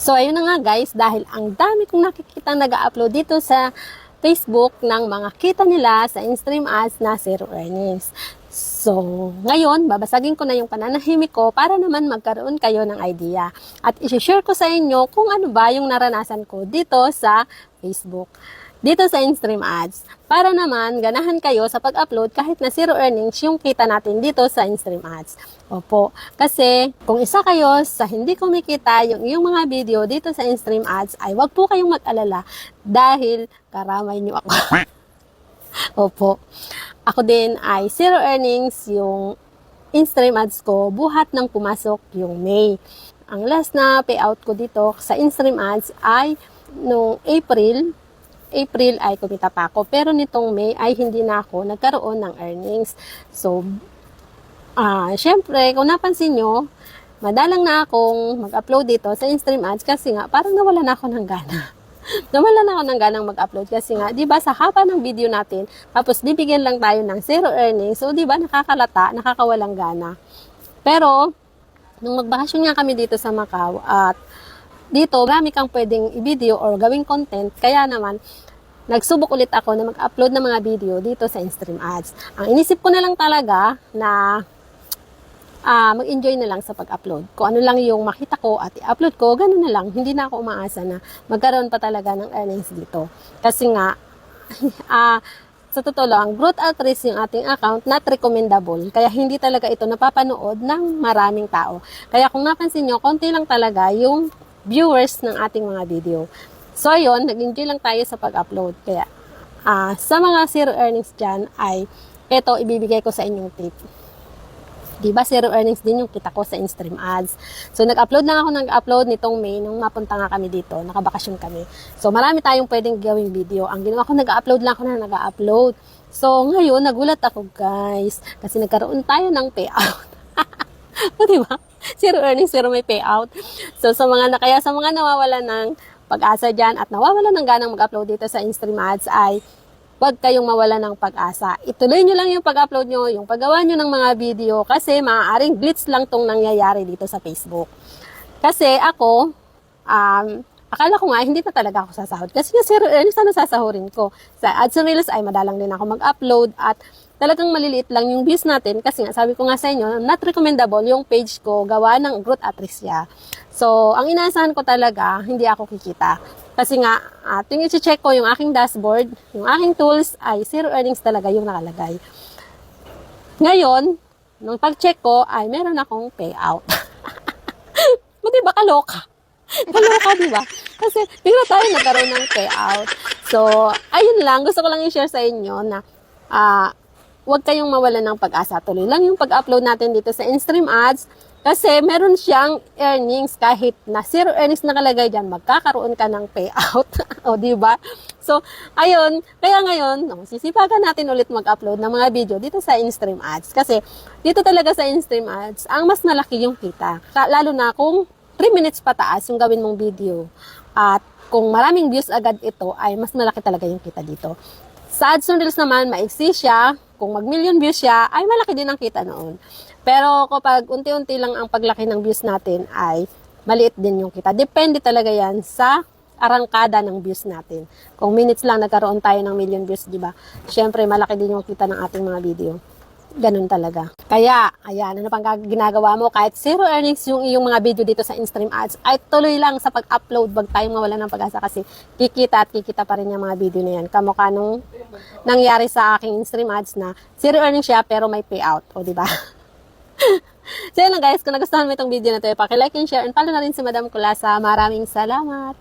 So, ayun na nga guys, dahil ang dami kong nakikita nag-upload dito sa Facebook ng mga kita nila sa in-stream ads na zero earnings. So, ngayon, babasagin ko na yung pananahimik ko para naman magkaroon kayo ng idea. At isi-share ko sa inyo kung ano ba yung naranasan ko dito sa Facebook. Dito sa in-stream ads. Para naman, ganahan kayo sa pag-upload kahit na zero earnings yung kita natin dito sa in-stream ads. Opo. Kasi, kung isa kayo sa hindi kumikita yung mga video dito sa in-stream ads, ay wag po kayong mag-alala dahil karamay nyo ako. Opo. Ako din ay zero earnings yung in-stream ads ko buhat ng pumasok yung May. Ang last na payout ko dito sa in-stream ads ay noong April ay kumita pa ako. Pero nitong May ay hindi na ako nagkaroon ng earnings. So, syempre, kung napansin nyo, madalang na akong mag-upload dito sa in-stream ads kasi nga, parang nawala na ako ng gana. Nawala na ako ng ganang mag-upload kasi nga, di ba, sa haba ng video natin, tapos bibigyan lang tayo ng zero earnings, so di ba, nakakalata, nakakawalang gana. Pero, nung magbakasyon nga kami dito sa Macau, at dito, marami kang pwedeng i-video or gawing content, kaya naman, nagsubok ulit ako na mag-upload ng mga video dito sa in-stream ads. Ang inisip ko na lang talaga na mag-enjoy na lang sa pag-upload. Kung ano lang yung makita ko at i-upload ko, ganun na lang. Hindi na ako umaasa na magkaroon pa talaga ng earnings dito. Kasi nga, sa totoo lang, growth actress yung ating account, not recommendable. Kaya hindi talaga ito napapanood ng maraming tao. Kaya kung napansin nyo, konti lang talaga yung viewers ng ating mga video. So, ayun, nag-enjoy lang tayo sa pag-upload. Kaya, sa mga zero earnings dyan, ay ito, ibibigay ko sa inyong tip. Diba, zero earnings din yung kita ko sa in-stream ads. So, nag-upload nitong May, nung mapunta nga kami dito, nakabakasyon kami. So, marami tayong pwedeng gawing video. Ang ginawa ko, nag-upload lang ako na nag-upload. So, ngayon, nagulat ako, guys, kasi nagkaroon tayo ng payout. O, diba? Zero earnings, pero may payout. So, sa mga nawawalan ng pag-asa dyan at nawawalan ng ganang mag-upload dito sa in-stream ads ay huwag kayong mawala ng pag-asa. Ituloy nyo lang yung pag-upload nyo, yung paggawa nyo ng mga video kasi maaaring glitch lang tong nangyayari dito sa Facebook. Kasi ako, akala ko nga hindi na talaga ako sasahod. Kasi nga zero earnings, ano sasahurin ko? Sa Ads and Reels ay madalang din ako mag-upload at talagang maliliit lang yung views natin kasi nga sabi ko nga sa inyo, not recommendable yung page ko gawa ng growth atrisya. So, ang inaasahan ko talaga, hindi ako kikita. Kasi nga, tuwing i-check ko yung aking dashboard, yung aking tools, ay zero earnings talaga yung nakalagay. Ngayon, nung pag-check ko, ay meron akong payout. Di ba kaloka? Kaloka, di ba? Kasi bigla tayo nagkaroon ng payout. So, ayun lang. Gusto ko lang i-share sa inyo na huwag kayong mawalan ng pag-asa. Tuloy lang yung pag-upload natin dito sa in-stream ads kasi meron siyang earnings kahit na zero earnings nakalagay dyan, magkakaroon ka ng payout. O, diba? So, ayun. Kaya ngayon, sisipagan natin ulit mag-upload ng mga video dito sa in-stream ads. Kasi dito talaga sa in-stream ads, ang mas malaki yung kita. Lalo na kung 3 minutes pataas yung gawin mong video. At kung maraming views agad ito, ay mas malaki talaga yung kita dito. Sa Ads and Reels naman, maiksi siya. Kung mag-million views siya, ay malaki din ang kita noon. Pero kapag unti-unti lang ang paglaki ng views natin, ay maliit din yung kita. Depende talaga yan sa arangkada ng views natin. Kung minutes lang nagkaroon tayo ng million views, di ba? Syempre, malaki din yung kita ng ating mga video. Ganun talaga. Kaya, ayan, ano pang ginagawa mo? Kahit zero earnings yung iyong mga video dito sa in-stream ads, ay tuloy lang sa pag-upload, wag tayong mawala ng pag-asa kasi kikita at kikita pa rin yung mga video na yan. Kamukha nung nangyari sa aking in-stream ads na zero earnings siya pero may payout. O, diba? So, yun lang guys. Kung nagustuhan mo itong video na ito, paki-like and share and follow na rin si Madam Kulasa. Maraming salamat!